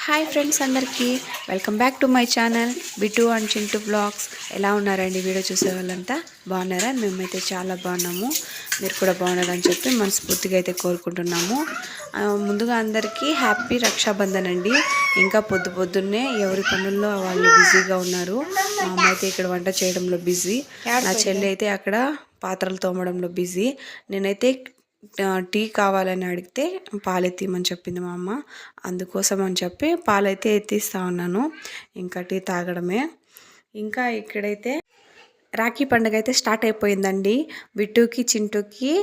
Hi friends అందరికీ welcome back to my channel Bittu and Chintu blogs. ఎలా ఉన్నారండి? వీడియో చూసే వాళ్ళంతా బాగున్నారా? మేమైతే చాలా బాగున్నాము. మీరు కూడా బాగున్నారని చెప్పి మనస్ఫూర్తిగా అయితే కోరుకుంటున్నాము. ముందుగా అందరికీ హ్యాపీ రక్షాబంధన్ అండి. ఇంకా పొద్దున్నే ఎవరి పనుల్లో వాళ్ళు బిజీగా ఉన్నారు. మా అమ్మ అయితే ఇక్కడ వంట చేయడంలో బిజీ, నా చెల్లి అయితే అక్కడ పాత్రలు తోమడంలో బిజీ. నేనైతే టీ కావాలని అడిగితే పాలెత్తిమని చెప్పింది మా అమ్మ. అందుకోసం అని చెప్పి పాలైతే ఎత్తిస్తూ ఉన్నాను. ఇంకా టీ తాగడమే. ఇంకా ఇక్కడైతే రాఖీ పండుగ అయితే స్టార్ట్ అయిపోయిందండి. బిట్టుకి చింటూకి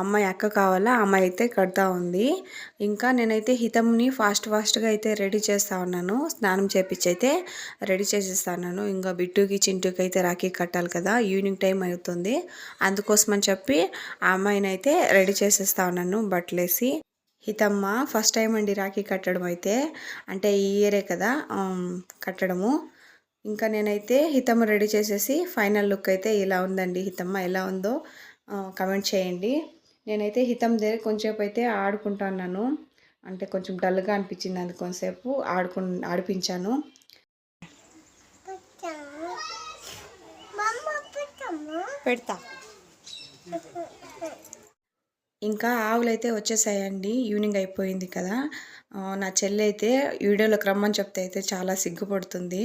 అమ్మాయి అక్క కావాలా, అమ్మాయి అయితే కడతా ఉంది. ఇంకా నేనైతే హితంని ఫాస్ట్గా అయితే రెడీ చేస్తూ ఉన్నాను. స్నానం చేపించి అయితే రెడీ చేసేస్తాను. ఇంకా బిట్టుకి చింటూకి అయితే రాఖీ కట్టాలి కదా, ఈవినింగ్ టైం అవుతుంది. అందుకోసమని చెప్పి ఆ అమ్మాయిని అయితే రెడీ చేసేస్తా ఉన్నాను బట్టలేసి. హితమ్మ ఫస్ట్ టైం అండి రాఖీ కట్టడం అయితే, అంటే ఈ ఇయరే కదా కట్టడము. ఇంకా నేనైతే హితమ్మ రెడీ చేసేసి ఫైనల్ లుక్ అయితే ఇలా ఉందండి. హితమ్మ ఎలా ఉందో కమెంట్ చేయండి. నేనైతే హితమ్ దగ్గర కొంచెంసేపు అయితే ఆడుకుంటున్నాను. అంటే కొంచెం డల్గా అనిపించింది, అది కొంచెంసేపు ఆడిపించాను. పెడతా. ఇంకా ఆవులైతే వచ్చేసాయండి. ఈవినింగ్ అయిపోయింది కదా. నా చెల్లి అయితే వీడియోలోకి రమ్మని చెప్తే అయితే చాలా సిగ్గుపడుతుంది.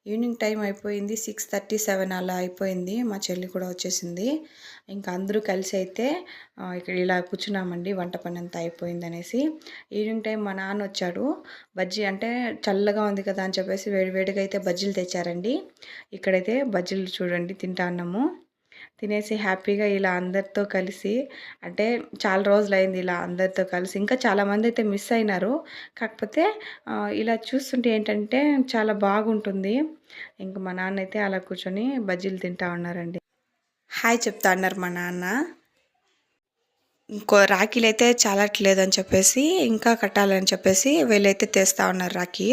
ఈవినింగ్ టైం అయిపోయింది, 6:37 అలా అయిపోయింది. మా చెల్లి కూడా వచ్చేసింది. ఇంకా అందరూ కలిసి అయితే ఇక్కడ ఇలా కూర్చున్నామండి. వంట పని అంతా అయిపోయింది అనేసి. ఈవినింగ్ టైం మా నాన్న వచ్చాడు. బజ్జీ అంటే చల్లగా ఉంది కదా అని చెప్పేసి వేడివేడిగా అయితే బజ్జీలు తెచ్చారండి. ఇక్కడైతే బజ్జీలు చూడండి తింటా అన్నాము. తినేసి హ్యాపీగా ఇలా అందరితో కలిసి, అంటే చాలా రోజులైంది ఇలా అందరితో కలిసి. ఇంకా చాలామంది అయితే మిస్ అయినారు. కాకపోతే ఇలా చూస్తుంటే ఏంటంటే చాలా బాగుంటుంది. ఇంకా మా నాన్న అయితే అలా కూర్చొని బజ్జీలు తింటా ఉన్నారండి. హాయ్ చెప్తా అన్నారు మా నాన్న. ఇంకో రాఖీలు అయితే చాలట్లేదని చెప్పేసి ఇంకా కట్టాలని చెప్పేసి వీళ్ళైతే తెస్తా ఉన్నారు రాఖీ.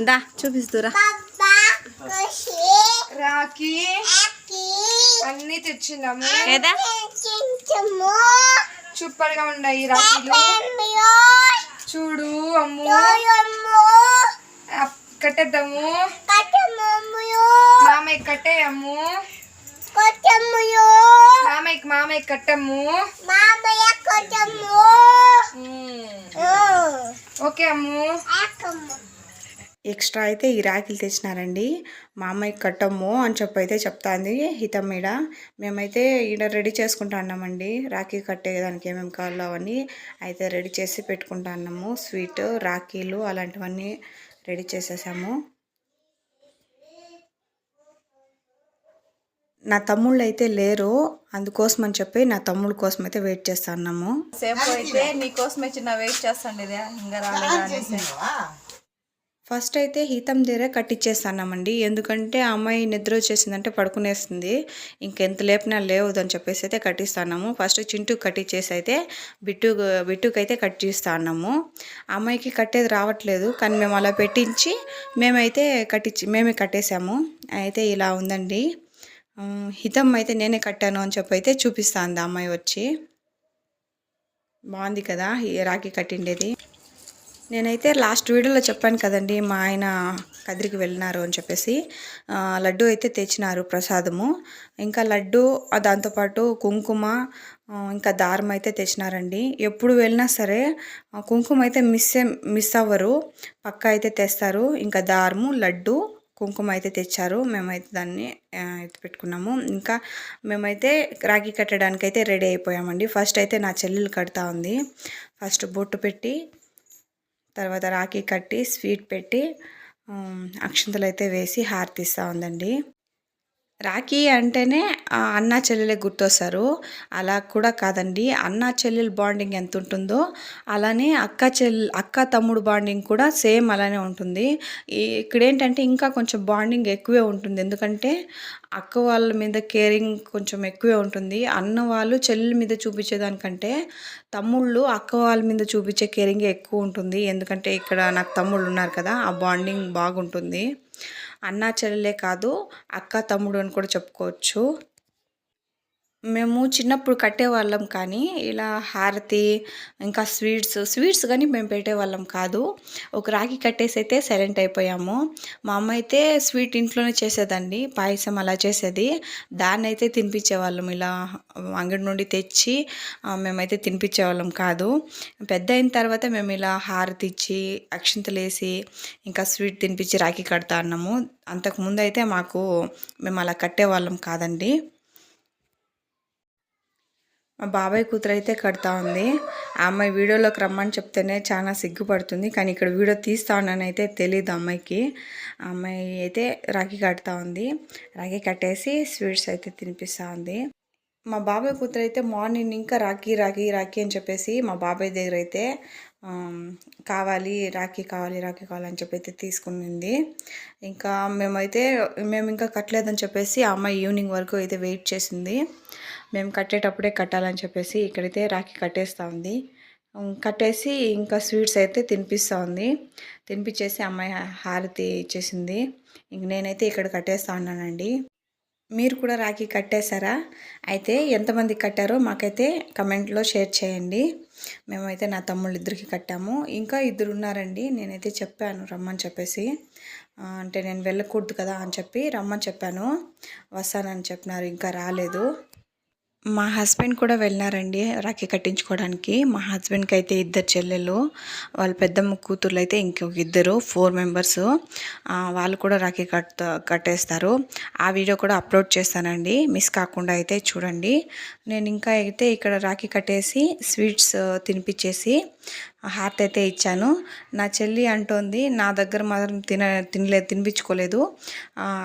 దా చూపిస్తురా రాఖీ అన్ని తెచ్చినాము కదా. సూపర్ గా ఉన్నాయి రాఖీలు. చూడు అమ్ము, కట్టేద్దాము. మామయ్య కట్టేయమ్ము, మామయ్య కట్టమ్ము. ఓకే అమ్ము. ఎక్స్ట్రా అయితే ఈ రాఖీలు తెచ్చినారండి. మా అమ్మాయికి కట్టము అని చెప్పి అయితే చెప్తాంది హితం మీద. మేమైతే ఈడ రెడీ చేసుకుంటా అన్నామండి. రాఖీ కట్టేదానికి ఏమేమి కావాలో అవన్నీ అయితే రెడీ చేసి పెట్టుకుంటా అన్నాము. స్వీట్, రాఖీలు అలాంటివన్నీ రెడీ చేసేసాము. నా తమ్ముళ్ళు అయితే లేరు, అందుకోసం అని చెప్పి నా తమ్ముళ్ళ కోసం అయితే వెయిట్ చేస్తా అన్నాము. సేపు అయితే నీకోసమే చిన్న వెయిట్ చేస్తాండి, ఇంకా రాలేదు. ఫస్ట్ అయితే హితం దగ్గర కట్టించేస్తున్నామండి. ఎందుకంటే ఆ అమ్మాయి నిద్ర వచ్చేసిందంటే పడుకునేస్తుంది. ఇంకెంత లేపినా లేవుదని చెప్పేసి అయితే కట్టిస్తున్నాము. ఫస్ట్ చింటూ కట్టించేసి అయితే బిట్టుకు అయితే కట్టిస్తా ఉన్నాము. ఆ అమ్మాయికి కట్టేది రావట్లేదు, కానీ మేము అలా పెట్టించి మేమే కట్టేసాము. అయితే ఇలా ఉందండి. హితం అయితే నేనే కట్టాను అని చెప్పి అయితే చూపిస్తాంది ఆ అమ్మాయి వచ్చి. బాగుంది కదా రాఖీ కట్టిండేది. నేనైతే లాస్ట్ వీడియోలో చెప్పాను కదండి, మా ఆయన కదిరికి వెళ్ళినారు అని చెప్పేసి. లడ్డు అయితే తెచ్చినారు ప్రసాదము. ఇంకా లడ్డు దాంతోపాటు కుంకుమ, ఇంకా దారం అయితే తెచ్చినారండి. ఎప్పుడు వెళ్ళినా సరే కుంకుమ అయితే మిస్ అవ్వరు, పక్కా అయితే తెస్తారు. ఇంకా దారము, లడ్డు, కుంకుమ అయితే తెచ్చారు. మేమైతే దాన్ని ఎత్తి పెట్టుకున్నాము. ఇంకా మేమైతే రాఖీ కట్టడానికి అయితే రెడీ అయిపోయామండి. ఫస్ట్ అయితే నా చెల్లెలు కడతా ఉంది. ఫస్ట్ బొట్టు పెట్టి, తర్వాత రాఖీ కట్టి, స్వీట్ పెట్టి, అక్షంతలు అయితే వేసి హారతిస్తూ ఉందండి. రాఖీ అంటేనే అన్నా చెల్లెలే గుర్తొస్తారు. అలా కూడా కాదండి, అన్నా చెల్లెలు బాండింగ్ ఎంత ఉంటుందో అలానే అక్క తమ్ముడు బాండింగ్ కూడా సేమ్ అలానే ఉంటుంది. ఇక్కడ ఏంటంటే ఇంకా కొంచెం బాండింగ్ ఎక్కువే ఉంటుంది. ఎందుకంటే అక్క వాళ్ళ మీద కేరింగ్ కొంచెం ఎక్కువే ఉంటుంది. అన్న వాళ్ళు చెల్లెల మీద చూపించేదానికంటే తమ్ముళ్ళు అక్క వాళ్ళ మీద చూపించే కేరింగ్ ఎక్కువ ఉంటుంది. ఎందుకంటే ఇక్కడ నాకు తమ్ముళ్ళు ఉన్నారు కదా, ఆ బాండింగ్ బాగుంటుంది. అన్నా చెల్లెలే కాదు, అక్క తమ్ముడు అని కూడా చెప్పుకోవచ్చు. మేము చిన్నప్పుడు కట్టేవాళ్ళం కానీ ఇలా హారతి ఇంకా స్వీట్స్ కానీ మేము పెట్టేవాళ్ళం కాదు. ఒక రాఖీ కట్టేసి అయితే సైలెంట్ అయిపోయాము. మా అమ్మ అయితే స్వీట్ ఇంట్లోనే చేసేదండి, పాయసం అలా చేసేది. దాన్ని అయితే తినిపించేవాళ్ళం ఇలా అంగడి నుండి తెచ్చి మేమైతే తినిపించేవాళ్ళం కాదు. పెద్ద అయిన తర్వాత మేము ఇలా హారతి ఇచ్చి అక్షింతలు వేసి ఇంకా స్వీట్ తినిపించి రాఖీ కడతా అన్నాము. అంతకుముందు అయితే మేము అలా కట్టేవాళ్ళం కాదండి. మా బాబాయ్ కూతురు అయితే కడతా ఉంది. ఆ అమ్మాయి వీడియోలోకి రమ్మని చెప్తేనే చాలా సిగ్గుపడుతుంది, కానీ ఇక్కడ వీడియో తీస్తా ఉన్నానని అయితే తెలియదు అమ్మాయికి. ఆ అమ్మాయి అయితే రాఖీ కడతా ఉంది. రాఖీ కట్టేసి స్వీట్స్ అయితే తినిపిస్తూ ఉంది. మా బాబాయ్ కూతురు అయితే మార్నింగ్ ఇంకా రాఖీ రాఖీ రాఖీ అని చెప్పేసి మా బాబాయ్ దగ్గర అయితే రాఖీ కావాలని చెప్పి అయితే తీసుకునింది. ఇంకా మేము ఇంకా కట్టలేదని చెప్పేసి ఆ అమ్మాయి ఈవినింగ్ వరకు అయితే వెయిట్ చేసింది. మేము కట్టేటప్పుడే కట్టాలని చెప్పేసి ఇక్కడైతే రాఖీ కట్టేస్తూ ఉంది. కట్టేసి ఇంకా స్వీట్స్ అయితే తినిపిస్తూ ఉంది. తినిపించేసి అమ్మాయి హారతి ఇచ్చేసింది. ఇంక నేనైతే ఇక్కడ కట్టేస్తూ ఉన్నానండి. మీరు కూడా రాఖీ కట్టేశారా? అయితే ఎంతమంది కట్టారో మాకైతే కమెంట్లో షేర్ చేయండి. మేమైతే నా తమ్ముళ్ళు ఇద్దరికి కట్టాము. ఇంకా ఇద్దరు ఉన్నారండి. నేనైతే చెప్పాను రమ్మని చెప్పేసి, అంటే నేను వెళ్ళకూడదు కదా అని చెప్పి రమ్మని చెప్పాను. వస్తానని చెప్పినారు, ఇంకా రాలేదు. మా హస్బెండ్ కూడా వెళ్ళారండి రాఖీ కట్టించుకోవడానికి. మా హస్బెండ్కి అయితే ఇద్దరు చెల్లెలు, వాళ్ళ పెద్దమ్మ కూతుర్లు అయితే ఇంకొక ఇద్దరు 4 మెంబర్స్. వాళ్ళు కూడా రాఖీ కట్టేస్తారు. ఆ వీడియో కూడా అప్లోడ్ చేస్తానండి, మిస్ కాకుండా అయితే చూడండి. నేను ఇంకా అయితే ఇక్కడ రాఖీ కట్టేసి స్వీట్స్ తినిపించేసి హారతి అయితే ఇచ్చాను. నా చెల్లి అంటోంది, నా దగ్గర మాత్రం తినిపించుకోలేదు,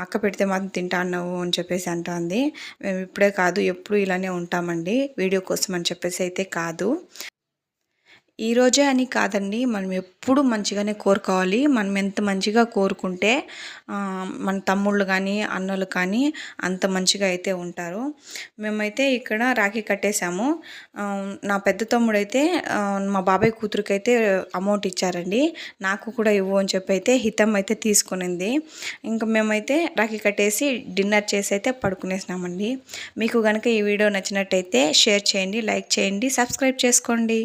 అక్క పెడితే మాత్రం తింటా అన్నావు అని చెప్పేసి అంటోంది. మేము ఇప్పుడే కాదు ఎప్పుడు ఇలానే ఉంటామండి, వీడియో కోసం అని చెప్పేసి అయితే కాదు. ఈరోజే అని కాదండి, మనం ఎప్పుడు మంచిగానే కోరుకోవాలి. మనం ఎంత మంచిగా కోరుకుంటే మన తమ్ముళ్ళు కానీ అన్నలు కానీ అంత మంచిగా అయితే ఉంటారు. మేమైతే ఇక్కడ రాఖీ కట్టేశాము. నా పెద్ద తమ్ముడైతే మా బాబాయ్ కూతురికి అయితే అమౌంట్ ఇచ్చారండి. నాకు కూడా ఇవ్వు అని చెప్పి అయితే హితం అయితే తీసుకునింది. ఇంకా మేమైతే రాఖీ కట్టేసి డిన్నర్ చేసి అయితే పడుకునేసినామండి. మీకు కనుక ఈ వీడియో నచ్చినట్టయితే షేర్ చేయండి, లైక్ చేయండి, సబ్స్క్రైబ్ చేసుకోండి.